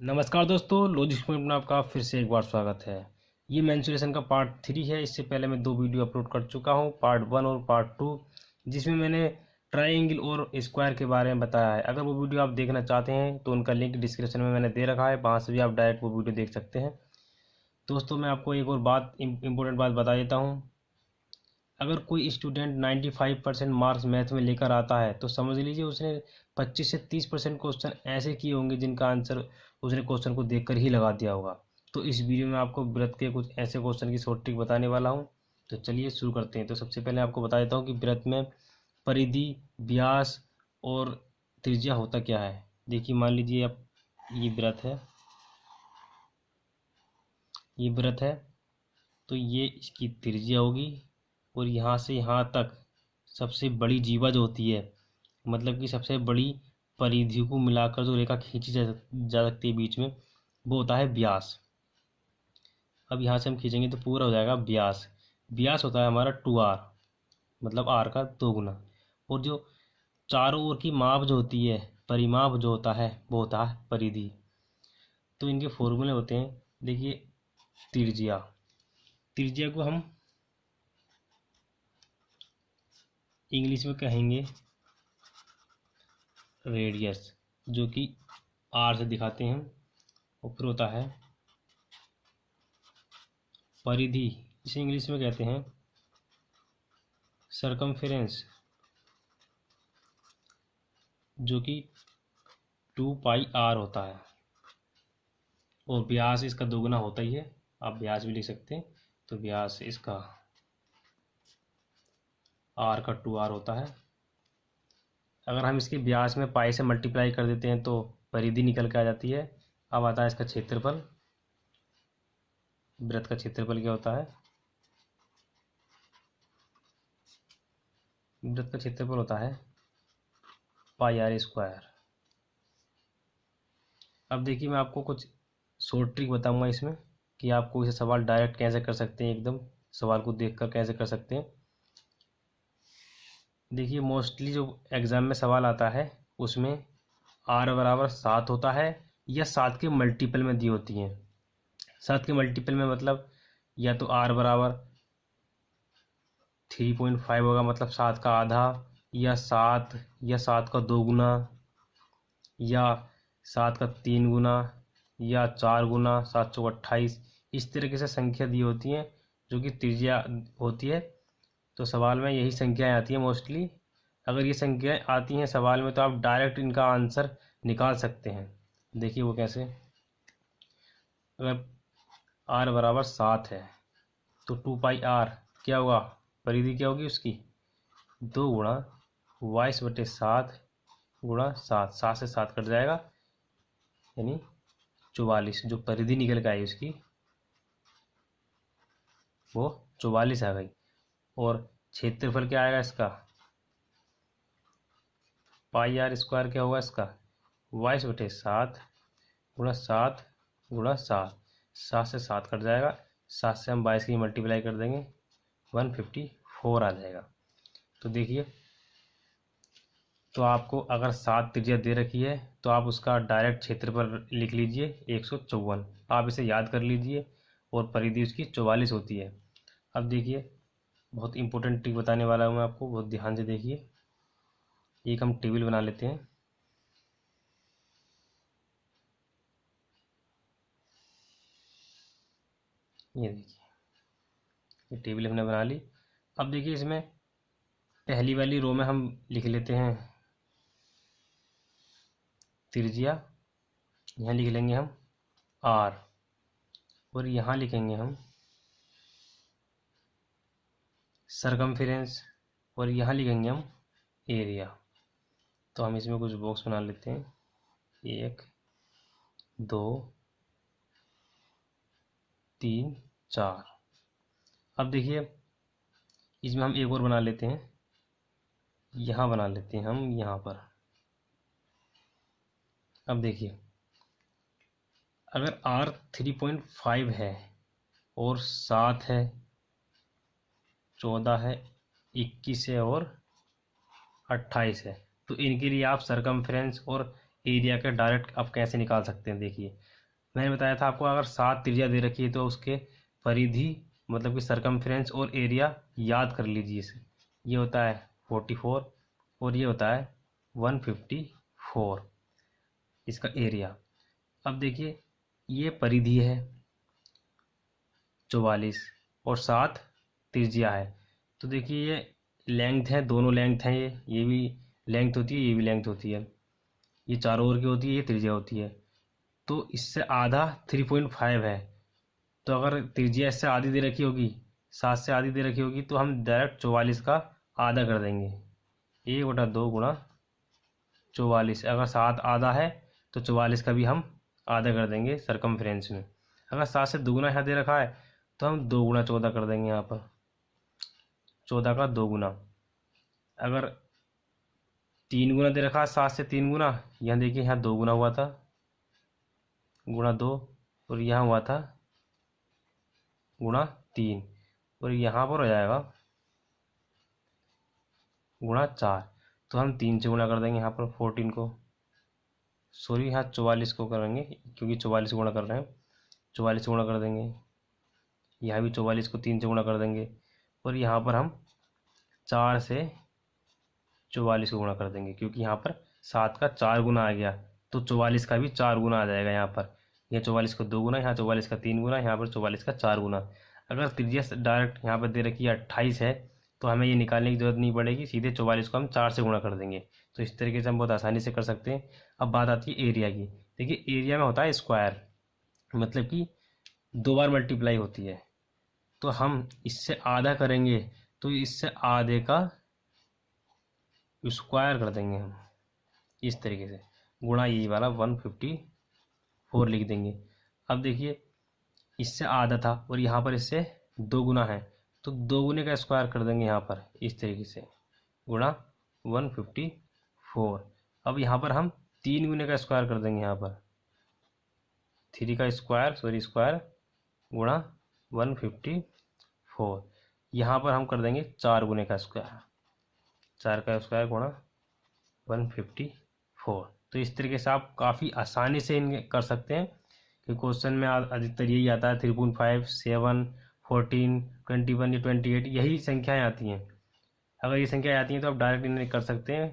नमस्कार दोस्तों, logics point में आपका फिर से एक बार स्वागत है। ये मेंसुरेशन का पार्ट 3 है। इससे पहले मैं 2 वीडियो अपलोड कर चुका हूँ, पार्ट 1 और पार्ट 2, जिसमें मैंने ट्रायंगल और स्क्वायर के बारे में बताया है। अगर वो वीडियो आप देखना चाहते हैं तो उनका लिंक डिस्क्रिप्शन में मैंने दे रखा है, वहाँ से भी आप डायरेक्ट वो वीडियो देख सकते हैं। दोस्तों, मैं आपको एक और बात इम्पोर्टेंट बात बता देता हूँ। अगर कोई स्टूडेंट 95% मार्क्स मैथ में लेकर आता है तो समझ लीजिए उसने 25 से 30% क्वेश्चन ऐसे किए होंगे जिनका आंसर उसने क्वेश्चन को देखकर ही लगा दिया होगा। तो इस वीडियो में आपको वृत्त के कुछ ऐसे क्वेश्चन की शॉर्ट ट्रिक बताने वाला हूँ। तो चलिए शुरू करते हैं। तो सबसे पहले आपको बता देता हूँ कि वृत्त में परिधि, व्यास और त्रिज्या होता क्या है। देखिए, मान लीजिए आप ये व्रत है तो ये इसकी त्रिज्या होगी, और यहाँ से यहाँ तक सबसे बड़ी जीवा जो होती है, मतलब कि सबसे बड़ी परिधि को मिलाकर जो रेखा खींची जा सकती है बीच में, वो होता है व्यास। अब यहाँ से हम खींचेंगे तो पूरा हो जाएगा व्यास। व्यास होता है हमारा 2r, मतलब r का 2 गुना। और जो चारों ओर की माप जो होती है, परिमाप जो होता है, वो होता है परिधि। तो इनके फॉर्मूले होते हैं, देखिए, त्रिज्या। त्रिज्या को हम इंग्लिश में कहेंगे रेडियस, जो कि आर से दिखाते हैं। ऊपर होता है परिधि, इसे इंग्लिश में कहते हैं सरकमफेरेंस, जो कि 2πr होता है। और व्यास इसका दोगुना होता ही है, आप व्यास भी लिख सकते हैं। तो व्यास इसका r का 2r होता है। अगर हम इसके व्यास में पाई से मल्टीप्लाई कर देते हैं तो परिधि निकल के आ जाती है। अब आता है इसका क्षेत्रफल। वृत्त का क्षेत्रफल क्या होता है? वृत्त का क्षेत्रफल होता है πr²। अब देखिए, मैं आपको कुछ शॉर्ट ट्रिक बताऊंगा इसमें कि आपको इसे सवाल डायरेक्ट कैसे कर सकते हैं, एकदम सवाल को देखकर कैसे कर सकते हैं। देखिए, मोस्टली जो एग्ज़ाम में सवाल आता है उसमें r बराबर 7 होता है, या 7 के मल्टीपल में दी होती हैं। 7 के मल्टीपल में मतलब या तो r बराबर 3.5 होगा, मतलब 7 का आधा, या 7 का 2 गुना, या 7 का 3 गुना, या 4 गुना, 7 चौक 28। इस तरीके से संख्या दी होती हैं जो कि त्रिज्या होती है। तो सवाल में यही संख्याएं आती हैं मोस्टली। अगर ये संख्याएं आती हैं सवाल में तो आप डायरेक्ट इनका आंसर निकाल सकते हैं। देखिए वो कैसे। अगर r बराबर 7 है तो 2πr क्या होगा, परिधि क्या होगी उसकी, 2 गुणा 22/7 गुणा 7। 7 से 7 कट जाएगा, यानी 44। जो परिधि निकल के आई उसकी वो 44 आ गई। और क्षेत्रफल क्या आएगा इसका, πr² क्या होगा इसका, 22/7 गुणा 7 गुणा 7। 7 से 7 कट जाएगा, 7 से हम 22 की मल्टीप्लाई कर देंगे, 154 आ जाएगा। तो देखिए, तो आपको अगर 7 त्रिज्या दे रखी है तो आप उसका डायरेक्ट क्षेत्रफल लिख लीजिए 154। आप इसे याद कर लीजिए, और परिधि उसकी 44 होती है। अब देखिए, बहुत इंपॉर्टेंट ट्रिक बताने वाला हूँ मैं आपको, बहुत ध्यान से देखिए। एक हम टेबल बना लेते हैं। ये देखिए, ये टेबल हमने बना ली। अब देखिए, इसमें पहली वाली रो में हम लिख लेते हैं त्रिज्या, यहाँ लिख लेंगे हम r, और यहाँ लिखेंगे हम सरकमफेरेंस, और यहाँ लिखेंगे हम एरिया। तो हम इसमें कुछ बॉक्स बना लेते हैं, 1 2 3 4। अब देखिए, इसमें हम एक और बना लेते हैं, यहाँ बना लेते हैं हम यहाँ पर। अब देखिए, अगर r 3.5 है और 7 है, 14 है, 21 है और 28 है, तो इनके लिए आप सरकमफ्रेंस और एरिया का डायरेक्ट आप कैसे निकाल सकते हैं। देखिए मैंने बताया था आपको, अगर 7 त्रिज्या दे रखी है तो उसके परिधि मतलब कि सरकमफ्रेंस और एरिया याद कर लीजिए इसे। ये होता है 44 और ये होता है 154 इसका एरिया। अब देखिए ये परिधि है 44 और 7 त्रिज्या है। तो देखिए ये लेंथ है, दोनों लेंथ हैं, ये भी लेंथ होती है, ये भी लेंथ होती है, ये चारों ओर की होती है, ये त्रिज्या होती है। तो इससे आधा 3.5 है। तो अगर त्रिज्या इससे आधी दे रखी होगी, 7 से आधी दे रखी होगी, तो हम डायरेक्ट 44 का आधा कर देंगे। 1/2 गुणा 44। अगर 7 आधा है तो 44 का भी हम आधा कर देंगे सरकमफ्रेंस में। अगर 7 से दुगुना यहाँ दे रखा है तो हम 2 गुणा 14 कर देंगे। यहाँ पर 14 का 2 गुना। अगर 3 गुना दे रखा है, 7 से 3 गुना, यहाँ देखिए यहाँ 2 गुना हुआ था, गुणा 2, और यहाँ हुआ था गुणा 3, और यहाँ पर हो जाएगा गुणा 4। तो हम 3 से गुणा कर देंगे यहाँ पर 14 को, सॉरी यहाँ 44 को करेंगे क्योंकि 44 गुणा कर रहे हैं, 44 गुणा कर देंगे। यहाँ भी 44 को 3 से गुणा कर देंगे, और यहाँ पर हम 4 से 44 को गुणा कर देंगे क्योंकि यहाँ पर 7 का 4 गुना आ गया, तो 44 का भी 4 गुना आ जाएगा। यहाँ पर यह 44 को 2 गुना, यहाँ 44 का 3 गुना, यहाँ पर 44 का 4 गुना। अगर त्रिज्या डायरेक्ट यहाँ पर दे रखी है 28 है तो हमें ये निकालने की जरूरत नहीं पड़ेगी, सीधे 44 को हम 4 से गुणा कर देंगे। तो इस तरीके से हम बहुत आसानी से कर सकते हैं। अब बात आती है एरिया की। देखिए एरिया में होता है स्क्वायर, मतलब कि 2 बार मल्टीप्लाई होती है। तो हम इससे आधा करेंगे तो इससे आधे का स्क्वायर कर देंगे हम इस तरीके से, गुणा यही वाला 154 लिख देंगे। अब देखिए इससे आधा था और यहाँ पर इससे 2 गुना है, तो 2 गुने का स्क्वायर कर देंगे यहाँ पर इस तरीके से, गुणा 154। अब यहाँ पर हम 3 गुने का स्क्वायर कर देंगे, यहाँ पर 3 का स्क्वायर, सॉरी स्क्वायर, गुणा 154। यहाँ पर हम कर देंगे 4 गुने का स्क्वायर, 4 का स्क्वायर गुणा 154। तो इस तरीके से आप काफ़ी आसानी से इन कर सकते हैं कि क्वेश्चन में अधिकतर यही आता है 3.5, 7, 14, 21 या 28, यही संख्याएं आती हैं। अगर ये संख्याएं आती हैं तो आप डायरेक्ट इन्हें कर सकते हैं,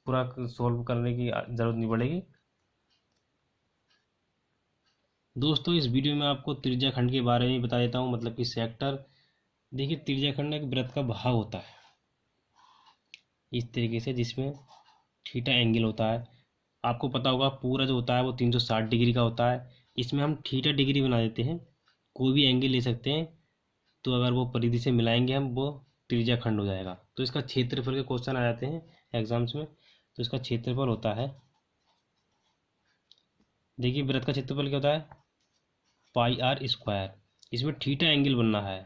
पूरा सोल्व करने की ज़रूरत नहीं पड़ेगी। दोस्तों इस वीडियो में आपको त्रिज्या खंड के बारे में बता देता हूँ, मतलब कि सेक्टर। देखिए त्रिज्या खंड एक वृत्त का भाग होता है इस तरीके से, जिसमें थीटा एंगल होता है। आपको पता होगा पूरा जो होता है वो 360 डिग्री का होता है। इसमें हम थीटा डिग्री बना देते हैं, कोई भी एंगल ले सकते हैं। तो अगर वो परिधि से मिलाएंगे हम, वो त्रिज्या खंड हो जाएगा। तो इसका क्षेत्रफल के क्वेश्चन आ जाते हैं एग्जाम्स में। तो इसका क्षेत्रफल होता है, देखिए वृत्त का क्षेत्रफल क्या होता है, πr²। इसमें थीटा एंगल बनना है,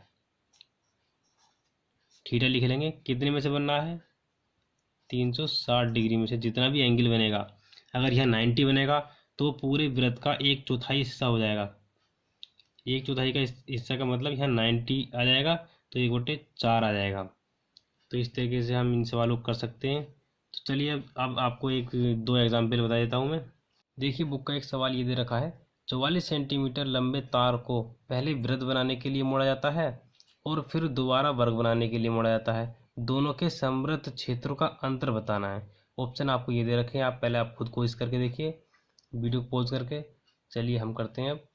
थीटा लिख लेंगे, कितने में से बनना है, 360 डिग्री में से। जितना भी एंगल बनेगा, अगर यह 90 बनेगा तो पूरे वृत्त का 1/4 हिस्सा हो जाएगा। 1/4 का हिस्सा का मतलब यहाँ 90 आ जाएगा, तो 1/4 आ जाएगा। तो इस तरीके से हम इन सवालों को कर सकते हैं। तो चलिए अब आपको 1-2 एग्जाम्पल बता देता हूँ मैं। देखिए बुक का एक सवाल ये दे रखा है, 44 सेंटीमीटर लंबे तार को पहले वृत्त बनाने के लिए मोड़ा जाता है और फिर दोबारा वर्ग बनाने के लिए मोड़ा जाता है। दोनों के समवृत्त क्षेत्रों का अंतर बताना है। ऑप्शन आपको ये दे रखे हैं, आप पहले आप खुद कोशिश करके देखिए, वीडियो को पॉज करके। चलिए हम करते हैं अब।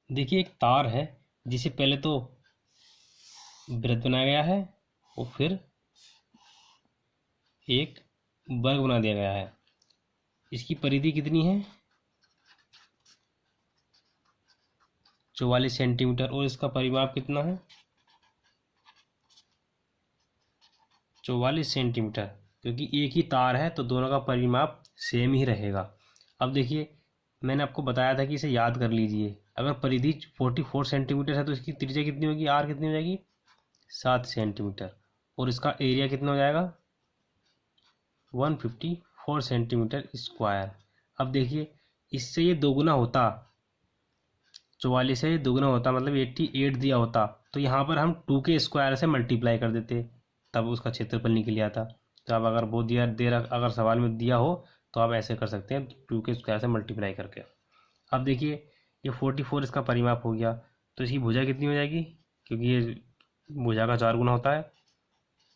देखिए एक तार है जिसे पहले तो वृत्त बनाया गया है और फिर एक वर्ग बना दिया गया है। इसकी परिधि कितनी है, 44 सेंटीमीटर, और इसका परिमाप कितना है, 44 सेंटीमीटर। क्योंकि एक ही तार है तो दोनों का परिमाप सेम ही रहेगा। अब देखिए मैंने आपको बताया था कि इसे याद कर लीजिए। अगर परिधि 44 सेंटीमीटर है तो इसकी त्रिज्या कितनी होगी, आर कितनी हो जाएगी, 7 सेंटीमीटर, और इसका एरिया कितना हो जाएगा, 154 सेंटीमीटर स्क्वायर। अब देखिए इससे ये दोगुना होता, 44 से दोगुना होता मतलब 88 दिया होता, तो यहाँ पर हम 2 के स्क्वायर से मल्टीप्लाई कर देते, तब उसका क्षेत्रफल निकल आता। तो अब अगर वो अगर सवाल में दिया हो तो आप ऐसे कर सकते हैं 2 के स्क्वायर से मल्टीप्लाई करके। अब देखिए ये 44 इसका परिमाप हो गया, तो इसकी भुजा कितनी हो जाएगी, क्योंकि ये भुजा का 4 गुना होता है,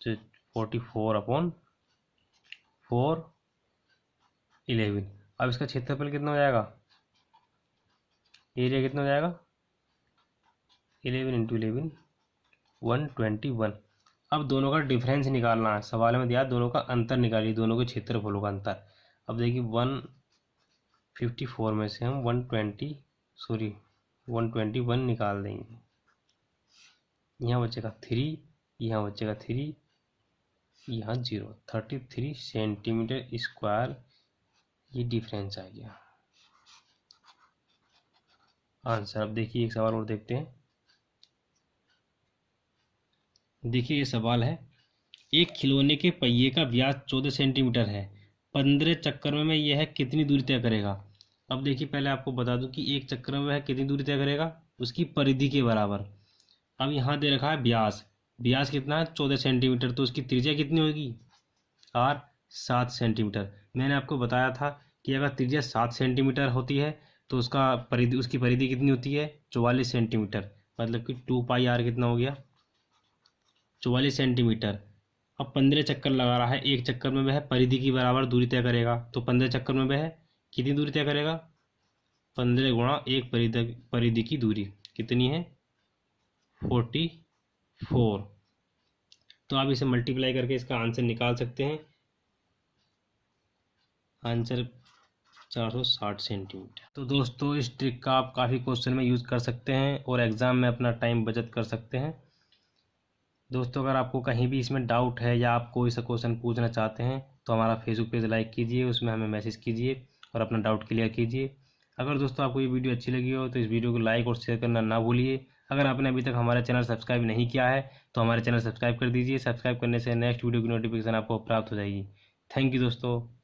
तो 44/4 11। अब इसका क्षेत्रफल कितना हो जाएगा, एरिया कितना हो जाएगा, 11 × 11 121। अब दोनों का डिफरेंस निकालना है, सवाल में दिया दोनों का अंतर निकालिए, दोनों के क्षेत्रफलों का अंतर। अब देखिए 154 में से हम 121 निकाल देंगे, यहाँ बचेगा 3, यहाँ बचेगा 3, यहाँ 0, 33 सेंटीमीटर स्क्वायर ये डिफरेंस आ गया आंसर। अब देखिए एक सवाल और देखते हैं। देखिए ये सवाल है, एक खिलौने के पहिए का व्यास 14 सेंटीमीटर है, 15 चक्कर में यह कितनी दूरी तय करेगा। अब देखिए पहले आपको बता दूं कि एक चक्कर में वह कितनी दूरी तय करेगा, उसकी परिधि के बराबर। अब यहाँ दे रखा है व्यास, व्यास कितना है 14 सेंटीमीटर, तो उसकी त्रिज्या कितनी होगी आर 7 सेंटीमीटर। मैंने आपको बताया था कि अगर त्रिज्या 7 सेंटीमीटर होती है तो उसकी परिधि कितनी होती है 44 सेंटीमीटर, मतलब कि 2πr कितना हो गया 44 सेंटीमीटर। अब 15 चक्कर लगा रहा है, एक चक्कर में वह परिधि की बराबर दूरी तय करेगा, तो 15 चक्कर में वह कितनी दूरी तय करेगा, 15 गुणा एक परिधि की दूरी कितनी है 44। तो आप इसे मल्टीप्लाई करके इसका आंसर निकाल सकते हैं, आंसर 460 सेंटीमीटर। तो दोस्तों इस ट्रिक का आप काफ़ी क्वेश्चन में यूज़ कर सकते हैं और एग्ज़ाम में अपना टाइम बचत कर सकते हैं। दोस्तों अगर आपको कहीं भी इसमें डाउट है या आप कोई सा क्वेश्चन पूछना चाहते हैं तो हमारा फेसबुक पेज लाइक कीजिए, उसमें हमें मैसेज कीजिए और अपना डाउट क्लियर कीजिए। अगर दोस्तों आपको ये वीडियो अच्छी लगी हो तो इस वीडियो को लाइक और शेयर करना ना भूलिए। अगर आपने अभी तक हमारा चैनल सब्सक्राइब नहीं किया है तो हमारे चैनल सब्सक्राइब कर दीजिए। सब्सक्राइब करने से नेक्स्ट वीडियो की नोटिफिकेशन आपको प्राप्त हो जाएगी। थैंक यू दोस्तों।